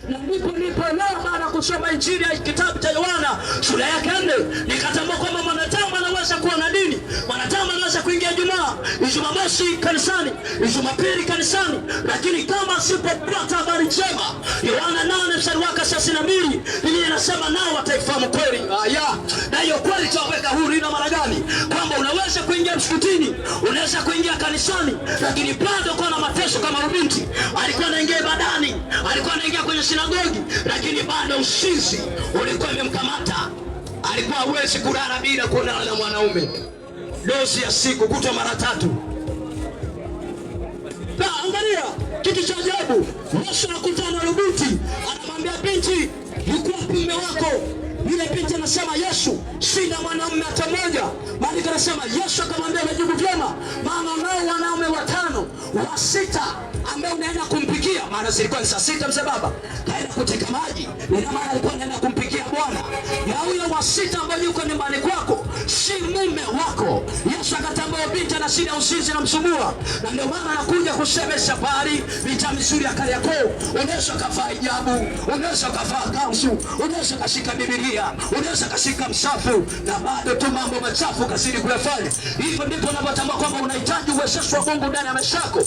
Na ndipo leo baada ya kusoma Injili ya kitabu cha Yohana sura yake 4 nikatambua kwamba mwanadamu anaweza kuwa na dini, mwanadamu anaweza kuingia Jumamosi kanisani, Jumapili kanisani, lakini kama asipopata habari njema, Yohana 8:32 Biblia inasema nao wataifahamu kweli. Na hiyo kweli tutaweka huru. Ina maana gani? Kwamba unaweza kuingia msikitini, unaweza kuingia kanisani, lakini bado uko na mateso. Kama Rubinti alikuwa anaingia ibadani, alikuwa anaingia kwenye sinagogi, lakini bado usinzi ulikuwa umemkamata. Alikuwa hawezi kulala bila kuonana na mwanaume, dozi ya siku kutwa mara 3. Na angalia kitu cha ajabu, Yesu anakutana na Rubinti, anamwambia binti, yuko wapi mume wako? Yule binti anasema, Yesu, sina mwanaume hata mmoja. Maandiko yanasema Yesu akamwambia, umejibu vyema, maana nao wanaume 5 wa 6 ambao unaenda kumpikia. Maana zilikuwa ni saa 6 mzee baba kaenda kuteka maji, ina maana alikuwa anaenda kumpikia Bwana. Na huyo wa 6 ambaye yuko nyumbani kwako si mume wako. Yesu akatambua binti ana shida ya usinzi na msumbua, na ndio maana anakuja kusemesha pahali vita mizuri ya Kariakoo. Unaweza kuvaa hijabu, unaweza kuvaa kanzu, unaweza kashika Biblia, unaweza kashika msafu, na bado tu mambo machafu kasiri kuyafanya. Hivyo ndipo unapotambua kwamba unahitaji uwezesho wa Mungu ndani ya maisha yako.